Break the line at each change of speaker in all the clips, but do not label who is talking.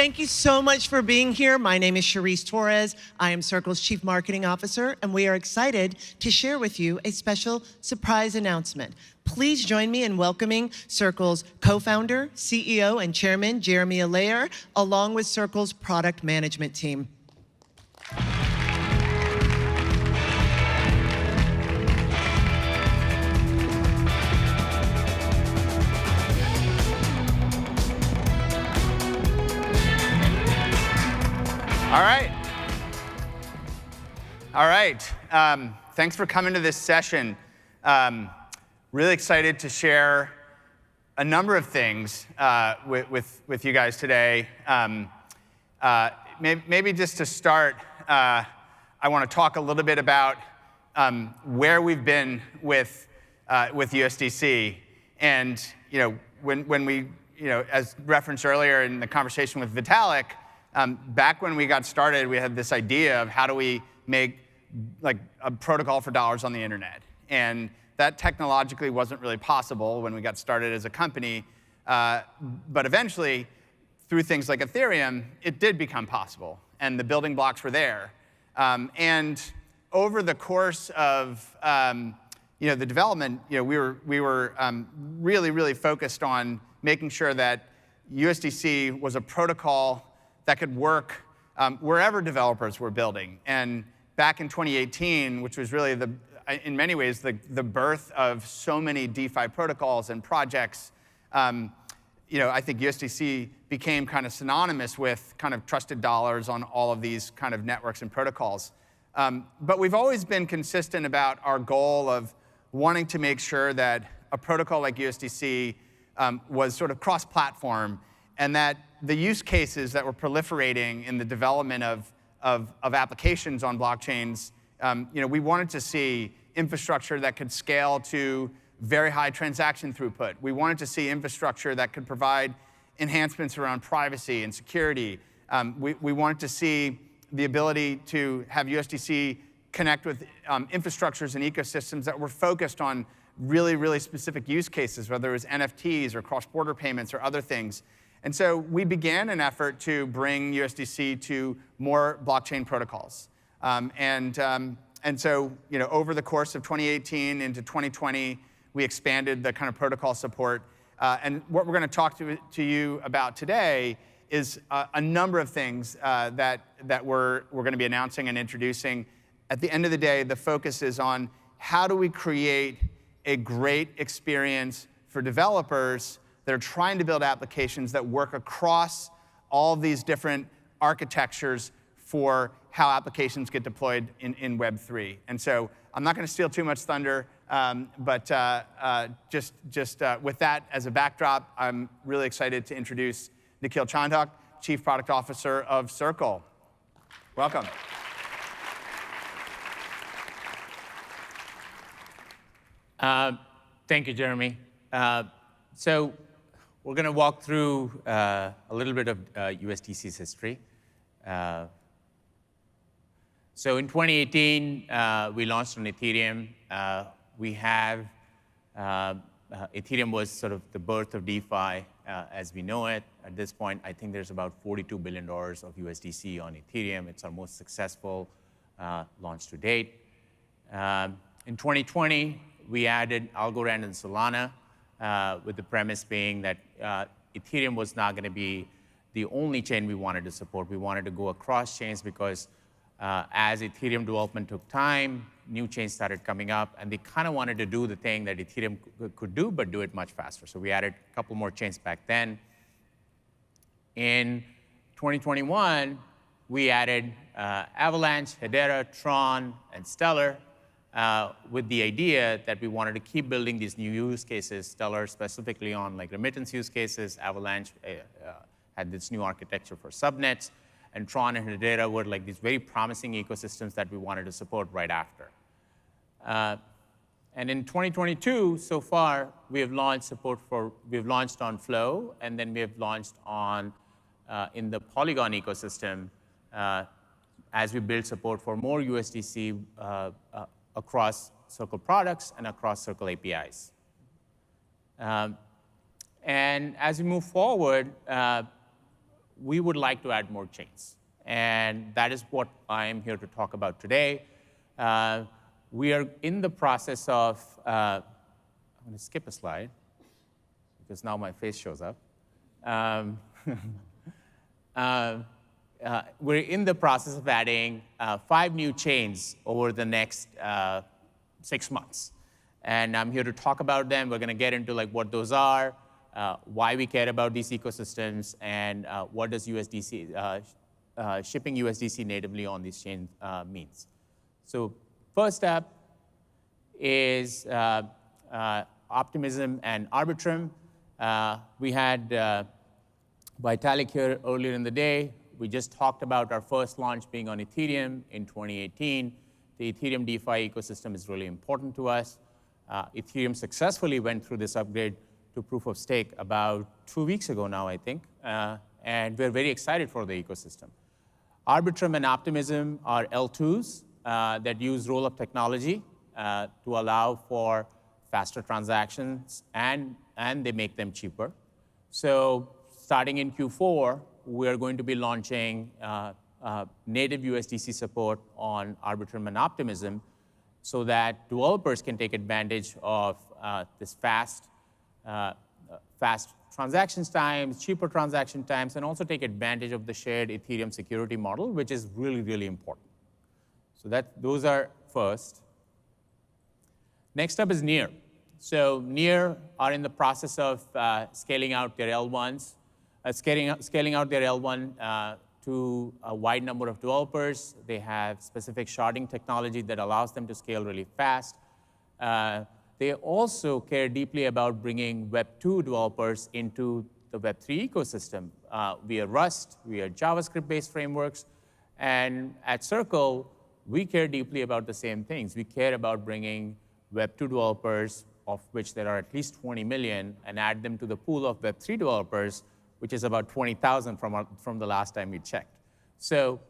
Thank you so much for being here. My name is Charisse Torres. I am Circle's Chief Marketing Officer, and we are excited to share with you a special surprise announcement. Please join me in welcoming Circle's co-founder, CEO, and chairman, Jeremy Allaire, along with Circle's product management team.
All right. Thanks for coming to this session. Really excited to share a number of things with you guys today. Maybe just to start, I want to talk a little bit about where we've been with USDC. And when we, as referenced earlier in the conversation with Vitalik, back when we got started, we had this idea of how do we make like a protocol for dollars on the internet. And that technologically wasn't really possible when we got started as a company. But eventually, through things like Ethereum, it did become possible. And the building blocks were there. And over the course of the development, we were really focused on making sure that USDC was a protocol that could work wherever developers were building. And back in 2018, which was really in many ways the birth of so many DeFi protocols and projects, I think USDC became kind of synonymous with kind of trusted dollars on all of these kind of networks and protocols. But we've always been consistent about our goal of wanting to make sure that a protocol like USDC was sort of cross-platform, and that the use cases that were proliferating in the development of applications on blockchains, we wanted to see infrastructure that could scale to very high transaction throughput. We wanted to see infrastructure that could provide enhancements around privacy and security. We wanted to see the ability to have USDC connect with infrastructures and ecosystems that were focused on really specific use cases, whether it was NFTs or cross-border payments or other things. And so we began an effort to bring USDC to more blockchain protocols. And so over the course of 2018 into 2020, we expanded the kind of protocol support. And what we're going to talk to you about today is a number of things that we're going to be announcing and introducing. At the end of the day, the focus is on how do we create a great experience for developers that are trying to build applications that work across all these different architectures for how applications get deployed in Web3. And so I'm not going to steal too much thunder, but just with that as a backdrop, I'm really excited to introduce Nikhil Chandhok, Chief Product Officer of Circle. Welcome.
Thank you, Jeremy. So we're going to walk through a little bit of USDC's history. So in 2018, we launched on Ethereum. Ethereum was sort of the birth of DeFi as we know it. At this point, I think there's about $42 billion of USDC on Ethereum. It's our most successful launch to date. In 2020, we added Algorand and Solana, with the premise being that Ethereum was not going to be the only chain we wanted to support. We wanted to go across chains because as Ethereum development took time, new chains started coming up, and they kind of wanted to do the thing that Ethereum could do, but do it much faster. So we added a couple more chains back then. In 2021, we added Avalanche, Hedera, Tron, and Stellar, with the idea that we wanted to keep building these new use cases. Stellar specifically on like remittance use cases. Avalanche had this new architecture for subnets. And Tron and Hedera were like these very promising ecosystems that we wanted to support right after. And in 2022, so far, we've launched on Flow, and then we have launched on in the Polygon ecosystem as we build support for more USDC across Circle products and across Circle APIs. And as we move forward, we would like to add more chains. And that is what I am here to talk about today. We are in the process of, I'm going to skip a slide because now my face shows up. We're in the process of adding 5 new chains over the next 6 months. And I'm here to talk about them. We're going to get into like what those are, why we care about these ecosystems, and what does USDC, shipping USDC natively on these chains means. So first up is Optimism and Arbitrum. We had Vitalik here earlier in the day. We just talked about our first launch being on Ethereum in 2018. The Ethereum DeFi ecosystem is really important to us. Ethereum successfully went through this upgrade to proof of stake about 2 weeks ago now, I think. And we're very excited for the ecosystem. Arbitrum and Optimism are L2s that use roll-up technology to allow for faster transactions, and they make them cheaper. So starting in Q4, we're going to be launching native USDC support on Arbitrum and Optimism so that developers can take advantage of this fast transaction times, cheaper transaction times, and also take advantage of the shared Ethereum security model, which is really, really important. So those are first. Next up is Near. So Near are in the process of scaling out their L1s, scaling out their L1 to a wide number of developers. They have specific sharding technology that allows them to scale really fast. They also care deeply about bringing Web2 developers into the Web3 ecosystem via Rust, via JavaScript-based frameworks. And at Circle, we care deeply about the same things. We care about bringing Web2 developers, of which there are at least 20 million, and add them to the pool of Web3 developers, which is about 20,000 from the last time we checked. So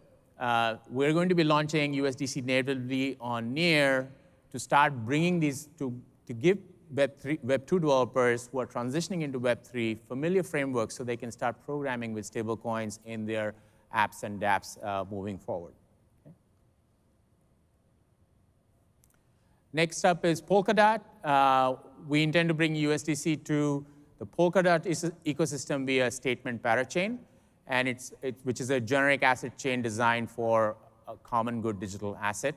we're going to be launching USDC natively on Near to start bringing these, to give Web2 developers who are transitioning into Web3 familiar frameworks so they can start programming with stablecoins in their apps and dApps moving forward. Okay. Next up is Polkadot. We intend to bring USDC to the Polkadot ecosystem via statement parachain, and which is a generic asset chain designed for a common good digital asset.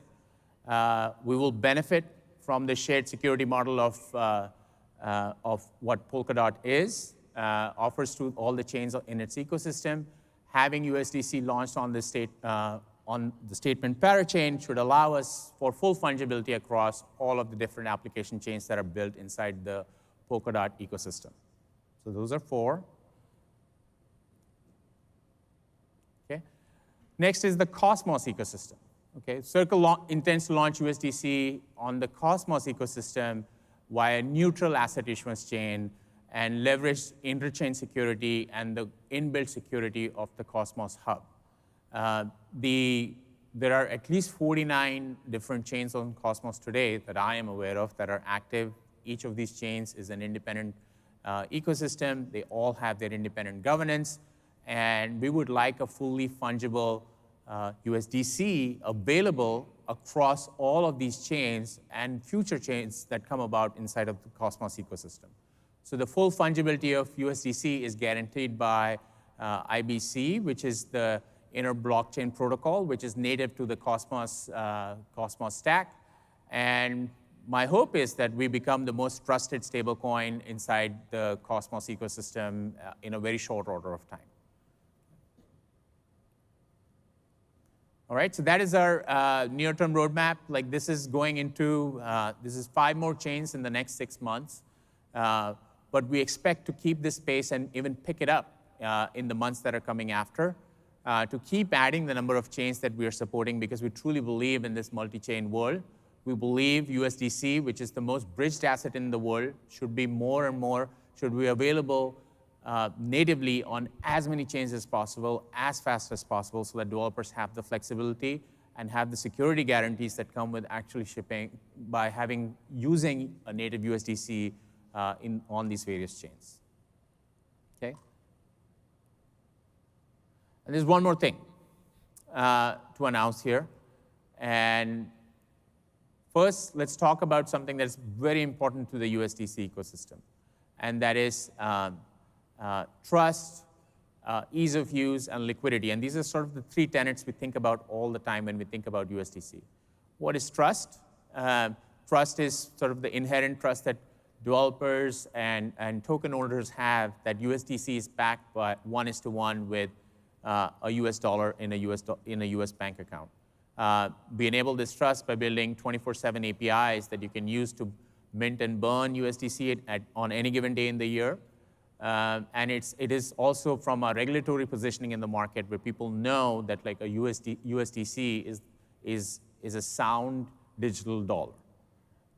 We will benefit from the shared security model of what Polkadot offers to all the chains in its ecosystem. Having USDC launched on the statement parachain should allow us for full fungibility across all of the different application chains that are built inside the Polkadot ecosystem. So those are 4. Okay. Next is the Cosmos ecosystem. Okay. Circle intends to launch USDC on the Cosmos ecosystem via neutral asset issuance chain and leverage interchain security and the inbuilt security of the Cosmos hub. There are at least 49 different chains on Cosmos today that I am aware of that are active. Each of these chains is an independent ecosystem. They all have their independent governance. And we would like a fully fungible USDC available across all of these chains and future chains that come about inside of the Cosmos ecosystem. So the full fungibility of USDC is guaranteed by IBC, which is the inner blockchain protocol, which is native to the Cosmos stack. And my hope is that we become the most trusted stablecoin inside the Cosmos ecosystem in a very short order of time. All right, so that is our near-term roadmap. Like this is going into, this is 5 more chains in the next 6 months. But we expect to keep this pace and even pick it up in the months that are coming after, to keep adding the number of chains that we are supporting because we truly believe in this multi-chain world. We believe USDC, which is the most bridged asset in the world, should be more and more, should be available natively on as many chains as possible, as fast as possible, so that developers have the flexibility and have the security guarantees that come with actually shipping by using a native USDC on these various chains. Okay. And there's one more thing to announce here. And first, let's talk about something that's very important to the USDC ecosystem, and that is trust, ease of use, and liquidity. And these are sort of the three tenets we think about all the time when we think about USDC. What is trust? Trust is sort of the inherent trust that developers and token holders have that USDC is backed by 1:1 with a US dollar in a US bank account. We enable this trust by building 24/7 APIs that you can use to mint and burn USDC on any given day in the year. And it is also from a regulatory positioning in the market where people know that like a USDC is a sound digital dollar.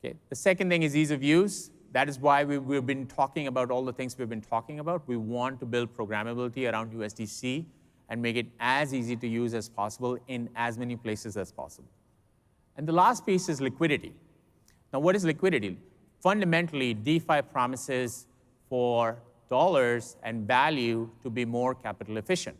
Okay. The second thing is ease of use. That is why we've been talking about all the things we've been talking about. We want to build programmability around USDC and make it as easy to use as possible in as many places as possible. And the last piece is liquidity. Now, what is liquidity? Fundamentally, DeFi promises for dollars and value to be more capital efficient.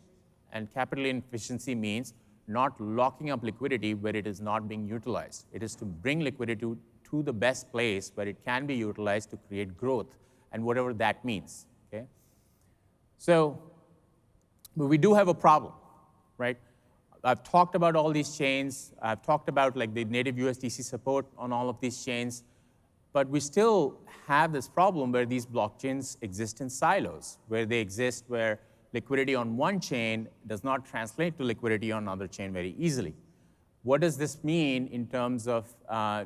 And capital efficiency means not locking up liquidity where it is not being utilized. It is to bring liquidity to the best place where it can be utilized to create growth, and whatever that means, okay? So, but we do have a problem, right? I've talked about all these chains. I've talked about like the native USDC support on all of these chains, but we still have this problem where these blockchains exist in silos, where they exist where liquidity on one chain does not translate to liquidity on another chain very easily. What does this mean in terms of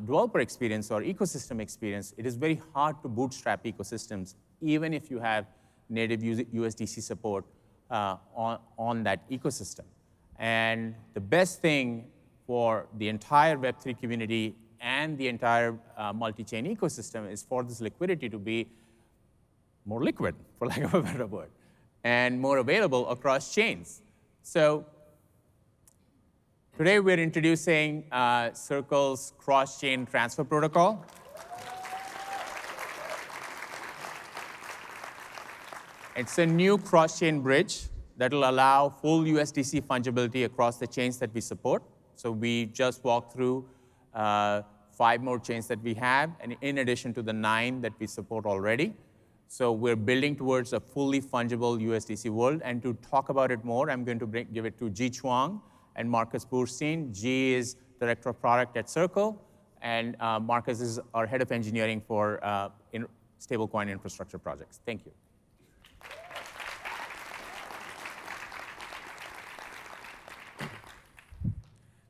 developer experience or ecosystem experience? It is very hard to bootstrap ecosystems, even if you have native USDC support on that ecosystem. And the best thing for the entire Web3 community and the entire multi-chain ecosystem is for this liquidity to be more liquid, for lack of a better word, and more available across chains. So today we're introducing Circle's cross-chain transfer protocol. It's a new cross-chain bridge that will allow full USDC fungibility across the chains that we support. So we just walked through 5 more chains that we have, and in addition to the 9 that we support already. So we're building towards a fully fungible USDC world. And to talk about it more, I'm going to give it to Chuang and Marcus Boorstin. G is Director of Product at Circle, and Marcus is our Head of Engineering for stablecoin infrastructure projects. Thank you.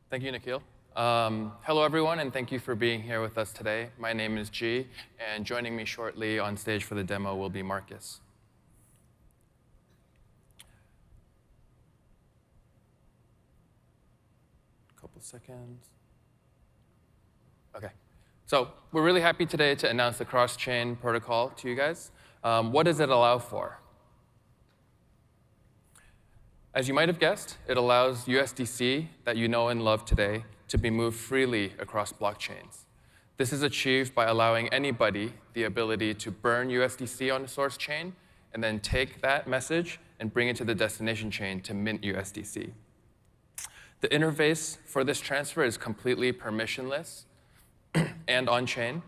Thank you, Nikhil. Hello, everyone, and thank you for being here with us today. My name is G, and joining me shortly on stage for the demo will be Marcus. Couple seconds. OK. So we're really happy today to announce the cross-chain protocol to you guys. What does it allow for? As you might have guessed, it allows USDC that you know and love today to be moved freely across blockchains. This is achieved by allowing anybody the ability to burn USDC on a source chain and then take that message and bring it to the destination chain to mint USDC. The interface for this transfer is completely permissionless and on-chain,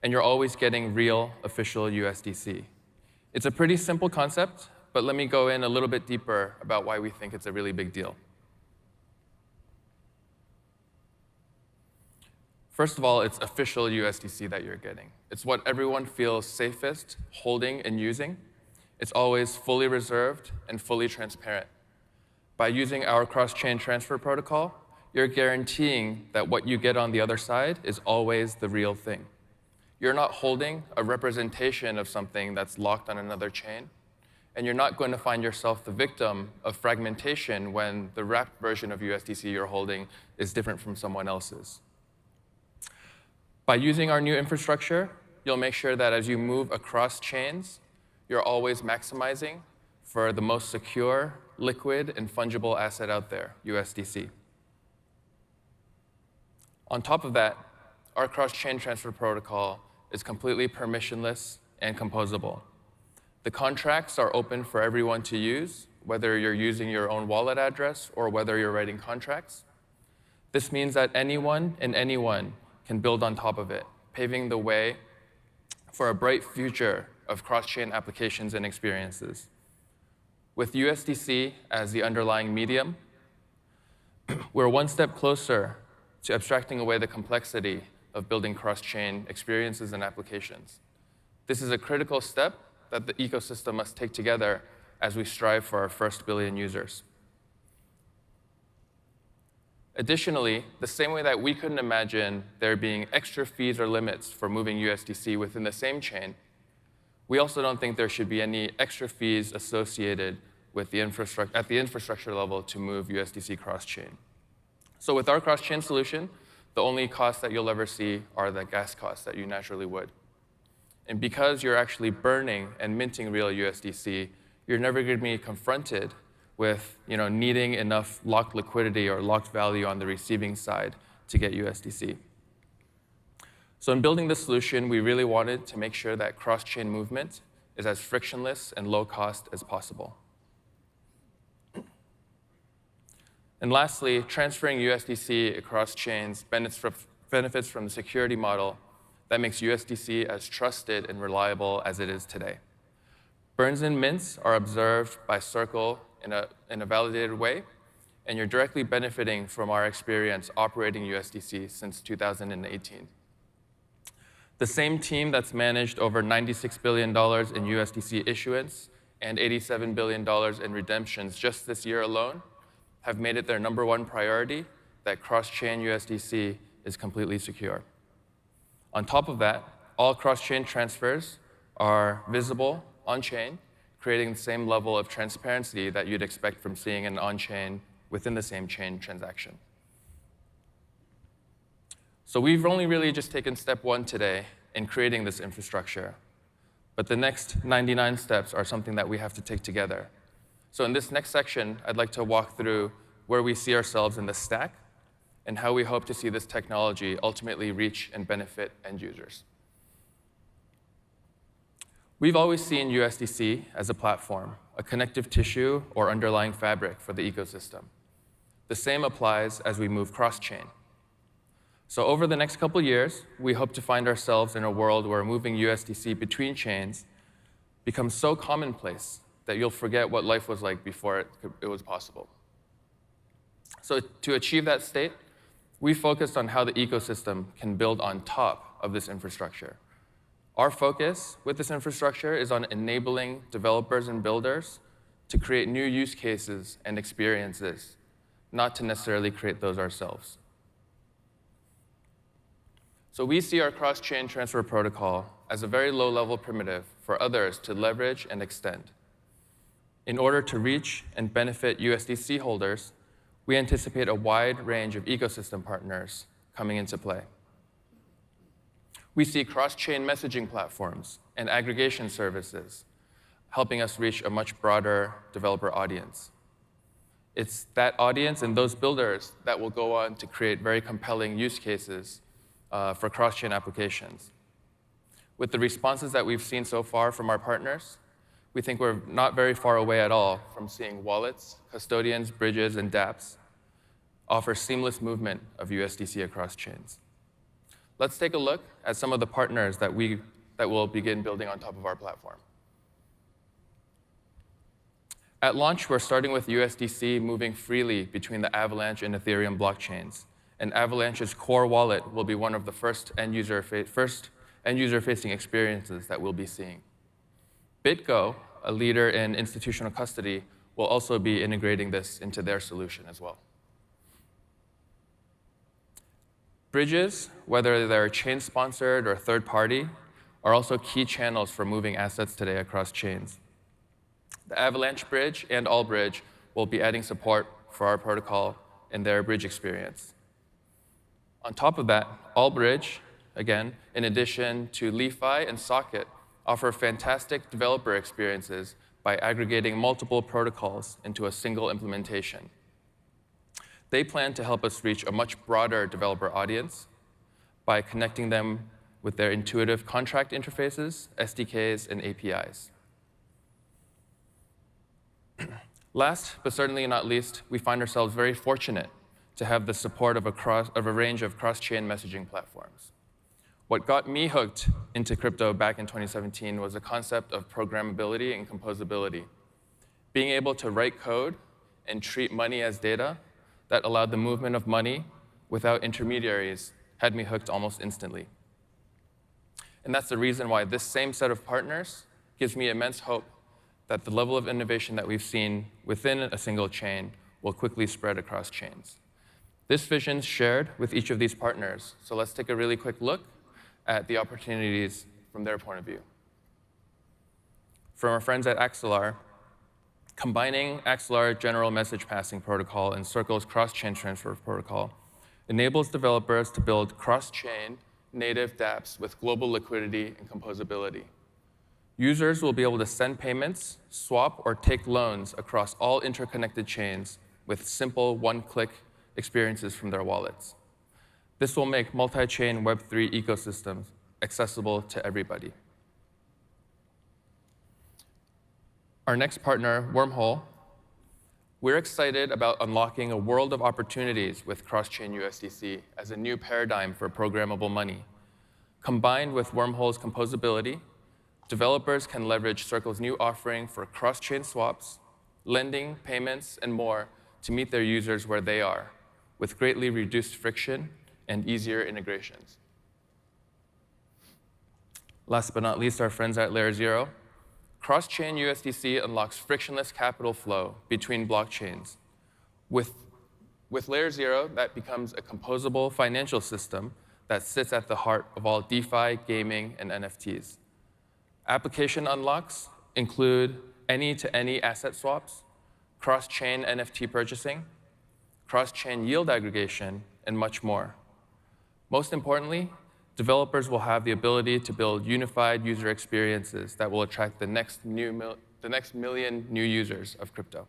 and you're always getting real official USDC. It's a pretty simple concept, but let me go in a little bit deeper about why we think it's a really big deal. First of all, it's official USDC that you're getting. It's what everyone feels safest holding and using. It's always fully reserved and fully transparent. By using our cross-chain transfer protocol, you're guaranteeing that what you get on the other side is always the real thing. You're not holding a representation of something that's locked on another chain, and you're not going to find yourself the victim of fragmentation when the wrapped version of USDC you're holding is different from someone else's. By using our new infrastructure, you'll make sure that as you move across chains, you're always maximizing for the most secure, liquid, and fungible asset out there, USDC. On top of that, our cross-chain transfer protocol is completely permissionless and composable. The contracts are open for everyone to use whether you're using your own wallet address or whether you're writing contracts. This means that anyone and anyone can build on top of it, paving the way for a bright future of cross-chain applications and experiences. With USDC as the underlying medium, we're one step closer to abstracting away the complexity of building cross-chain experiences and applications. This is a critical step that the ecosystem must take together as we strive for our first billion users. Additionally, the same way that we couldn't imagine there being extra fees or limits for moving USDC within the same chain, we also don't think there should be any extra fees associated with the at the infrastructure level to move USDC cross-chain. So with our cross-chain solution, the only costs that you'll ever see are the gas costs that you naturally would. And because you're actually burning and minting real USDC, you're never going to be confronted with needing enough locked liquidity or locked value on the receiving side to get USDC. So in building this solution, we really wanted to make sure that cross-chain movement is as frictionless and low cost as possible. And lastly, transferring USDC across chains benefits from the security model that makes USDC as trusted and reliable as it is today. Burns and mints are observed by Circle in a validated way, and you're directly benefiting from our experience operating USDC since 2018. The same team that's managed over $96 billion in USDC issuance and $87 billion in redemptions just this year alone have made it their #1 priority that cross-chain USDC is completely secure. On top of that, all cross-chain transfers are visible on-chain, creating the same level of transparency that you'd expect from seeing an on-chain within the same chain transaction. So we've only really just taken step 1 today in creating this infrastructure, but the next 99 steps are something that we have to take together. So in this next section, I'd like to walk through where we see ourselves in the stack and how we hope to see this technology ultimately reach and benefit end users. We've always seen USDC as a platform, a connective tissue or underlying fabric for the ecosystem. The same applies as we move cross-chain. So over the next couple years, we hope to find ourselves in a world where moving USDC between chains becomes so commonplace that you'll forget what life was like before it was possible. So to achieve that state, we focused on how the ecosystem can build on top of this infrastructure. Our focus with this infrastructure is on enabling developers and builders to create new use cases and experiences, not to necessarily create those ourselves. So we see our cross-chain transfer protocol as a very low-level primitive for others to leverage and extend. In order to reach and benefit USDC holders, we anticipate a wide range of ecosystem partners coming into play. We see cross-chain messaging platforms and aggregation services helping us reach a much broader developer audience. It's that audience and those builders that will go on to create very compelling use cases for cross-chain applications. With the responses that we've seen so far from our partners, we think we're not very far away at all from seeing wallets, custodians, bridges, and dApps offer seamless movement of USDC across chains. Let's take a look at some of the partners that will begin building on top of our platform. At launch, we're starting with USDC moving freely between the Avalanche and Ethereum blockchains. And Avalanche's core wallet will be one of the first end-user-facing experiences that we'll be seeing. BitGo, a leader in institutional custody, will also be integrating this into their solution as well. Bridges, whether they're chain-sponsored or third-party, are also key channels for moving assets today across chains. The Avalanche Bridge and Allbridge will be adding support for our protocol in their bridge experience. On top of that, Allbridge, again, in addition to LeFi and Socket, offer fantastic developer experiences by aggregating multiple protocols into a single implementation. They plan to help us reach a much broader developer audience by connecting them with their intuitive contract interfaces, SDKs, and APIs. Last, but certainly not least, we find ourselves very fortunate to have the support of a range of cross-chain messaging platforms. What got me hooked into crypto back in 2017 was the concept of programmability and composability. Being able to write code and treat money as data that allowed the movement of money without intermediaries had me hooked almost instantly. And that's the reason why this same set of partners gives me immense hope that the level of innovation that we've seen within a single chain will quickly spread across chains. This vision is shared with each of these partners, so let's take a really quick look at the opportunities from their point of view. From our friends at Axelar, combining Axelar General Message Passing Protocol and Circle's cross-chain transfer protocol enables developers to build cross-chain native dApps with global liquidity and composability. Users will be able to send payments, swap, or take loans across all interconnected chains with simple one-click experiences from their wallets. This will make multi-chain Web3 ecosystems accessible to everybody. Our next partner, Wormhole, we're excited about unlocking a world of opportunities with cross-chain USDC as a new paradigm for programmable money. Combined with Wormhole's composability, developers can leverage Circle's new offering for cross-chain swaps, lending, payments, and more to meet their users where they are, with greatly reduced friction and easier integrations. Last but not least, our friends at Layer 0. Cross-chain USDC unlocks frictionless capital flow between blockchains. With Layer 0, that becomes a composable financial system that sits at the heart of all DeFi, gaming, and NFTs. Application unlocks include any-to-any asset swaps, cross-chain NFT purchasing, cross-chain yield aggregation, and much more. Most importantly, developers will have the ability to build unified user experiences that will attract the next million new users of crypto.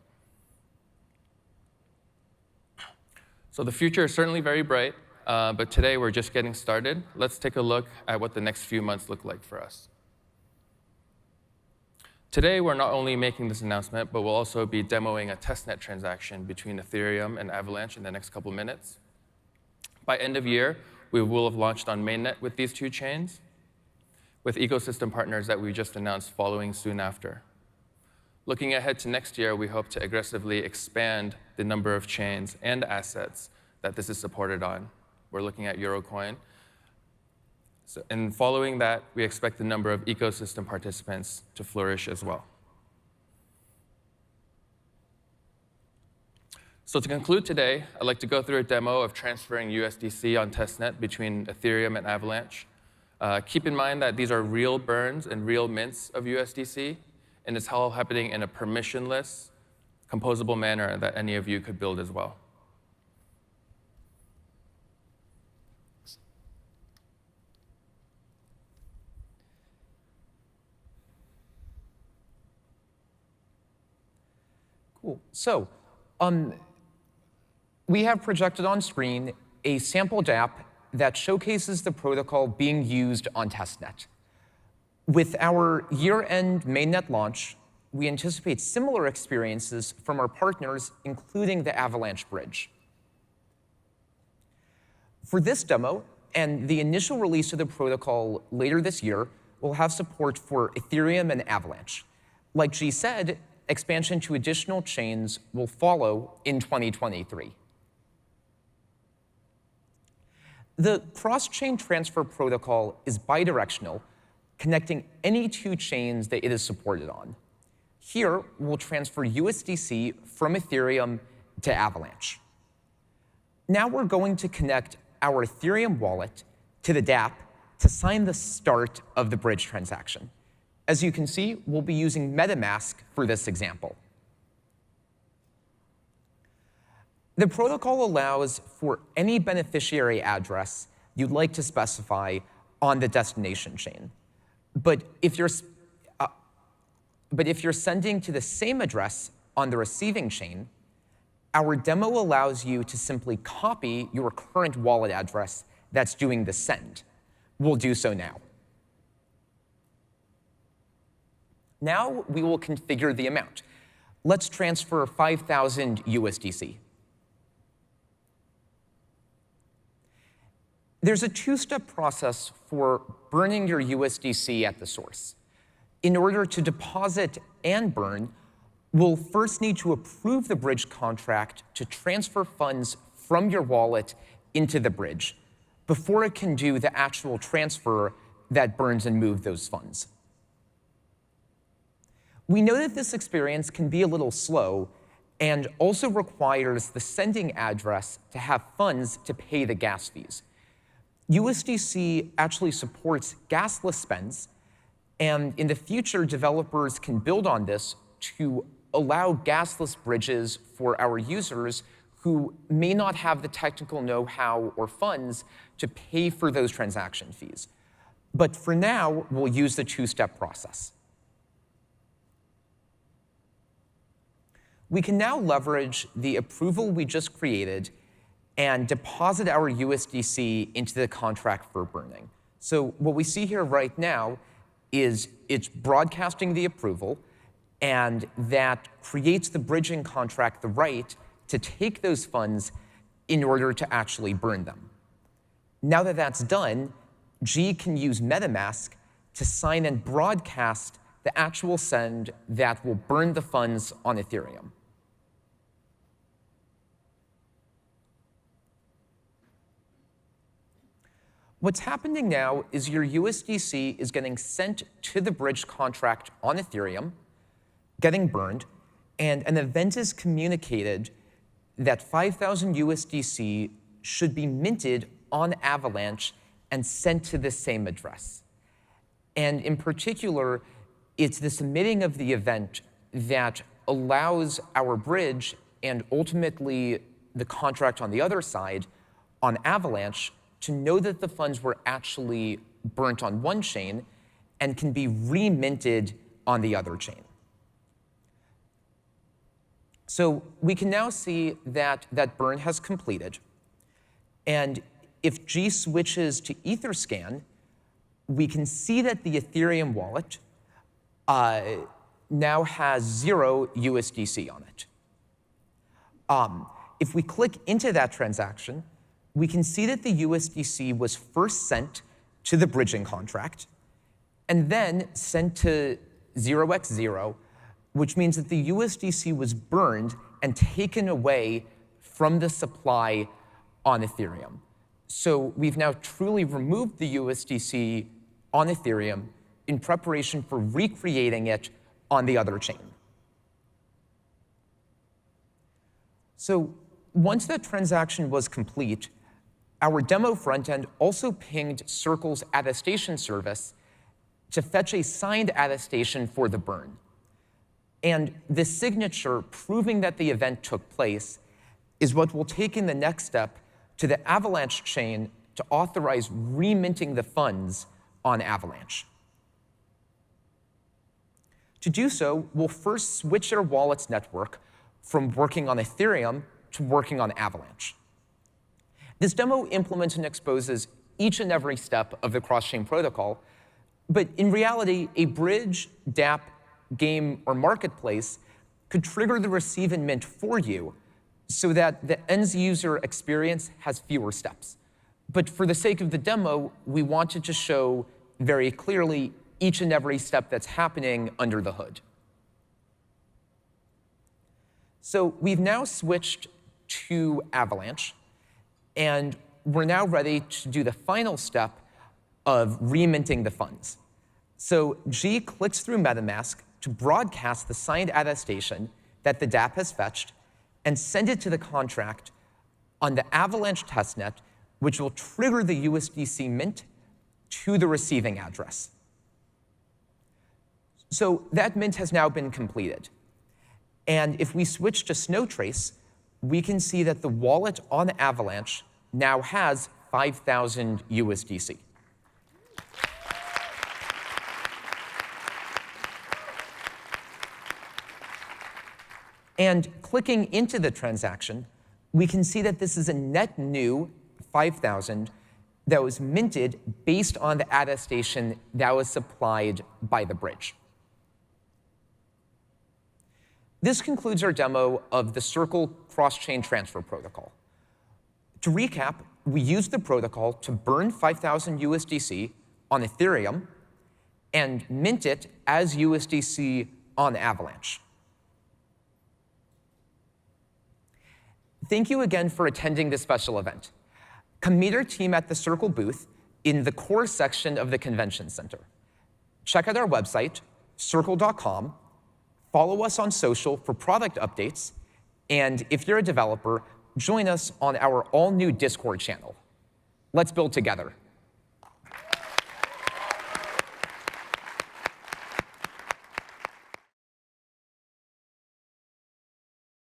So the future is certainly very bright, but today we're just getting started. Let's take a look at what the next few months look like for us. Today, we're not only making this announcement, but we'll also be demoing a testnet transaction between Ethereum and Avalanche in the next couple minutes. By end of year, we will have launched on mainnet with these two chains, with ecosystem partners that we just announced following soon after. Looking ahead to next year, we hope to aggressively expand the number of chains and assets that this is supported on. We're looking at Eurocoin. And following that, we expect the number of ecosystem participants to flourish as well. So to conclude today, I'd like to go through a demo of transferring USDC on testnet between Ethereum and Avalanche. Keep in mind that these are real burns and real mints of USDC, and it's all happening in a permissionless, composable manner that any of you could build as well.
Cool. So we have projected on screen a sample dApp that showcases the protocol being used on testnet. With our year-end mainnet launch, we anticipate similar experiences from our partners, including the Avalanche bridge. For this demo and the initial release of the protocol later this year, we'll have support for Ethereum and Avalanche. Like G said, expansion to additional chains will follow in 2023. The cross-chain transfer protocol is bidirectional, connecting any two chains that it is supported on. Here, we'll transfer USDC from Ethereum to Avalanche. Now we're going to connect our Ethereum wallet to the dApp to sign the start of the bridge transaction. As you can see, we'll be using MetaMask for this example. The protocol allows for any beneficiary address you'd like to specify on the destination chain. But if you're sending to the same address on the receiving chain, our demo allows you to simply copy your current wallet address that's doing the send. We'll do so now. Now we will configure the amount. Let's transfer 5,000 USDC. There's a two-step process for burning your USDC at the source. In order to deposit and burn, we'll first need to approve the bridge contract to transfer funds from your wallet into the bridge before it can do the actual transfer that burns and moves those funds. We know that this experience can be a little slow and also requires the sending address to have funds to pay the gas fees. USDC actually supports gasless spends, and in the future, developers can build on this to allow gasless bridges for our users who may not have the technical know-how or funds to pay for those transaction fees. But for now, we'll use the two-step process. We can now leverage the approval we just created and deposit our USDC into the contract for burning. So what we see here right now is it's broadcasting the approval, and that creates the bridging contract the right to take those funds in order to actually burn them. Now that that's done, G can use MetaMask to sign and broadcast the actual send that will burn the funds on Ethereum. What's happening now is your USDC is getting sent to the bridge contract on Ethereum, getting burned, and an event is communicated that 5,000 USDC should be minted on Avalanche and sent to the same address. And in particular, it's the submitting of the event that allows our bridge and ultimately the contract on the other side on Avalanche to know that the funds were actually burnt on one chain and can be reminted on the other chain. So we can now see that that burn has completed. And if G switches to Etherscan, we can see that the Ethereum wallet now has 0 USDC on it. If we click into that transaction, we can see that the USDC was first sent to the bridging contract and then sent to 0x0, which means that the USDC was burned and taken away from the supply on Ethereum. So we've now truly removed the USDC on Ethereum in preparation for recreating it on the other chain. So once that transaction was complete, our demo frontend also pinged Circle's attestation service to fetch a signed attestation for the burn. And the signature proving that the event took place is what will take in the next step to the Avalanche chain to authorize reminting the funds on Avalanche. To do so, we'll first switch our wallet's network from working on Ethereum to working on Avalanche. This demo implements and exposes each and every step of the cross-chain protocol, but in reality, a bridge, dApp, game, or marketplace could trigger the receive and mint for you so that the end user experience has fewer steps. But for the sake of the demo, we wanted to show very clearly each and every step that's happening under the hood. So we've now switched to Avalanche, and we're now ready to do the final step of reminting the funds. So G clicks through MetaMask to broadcast the signed attestation that the dApp has fetched and send it to the contract on the Avalanche testnet, which will trigger the USDC mint to the receiving address. So that mint has now been completed. And if we switch to Snowtrace, we can see that the wallet on Avalanche now has 5,000 USDC. And clicking into the transaction, we can see that this is a net new 5,000 that was minted based on the attestation that was supplied by the bridge. This concludes our demo of the Circle cross-chain transfer protocol. To recap, we used the protocol to burn 5,000 USDC on Ethereum and mint it as USDC on Avalanche. Thank you again for attending this special event. Come meet our team at the Circle booth in the core section of the convention center. Check out our website, circle.com, follow us on social for product updates, and if you're a developer, join us on our all-new Discord channel. Let's build together.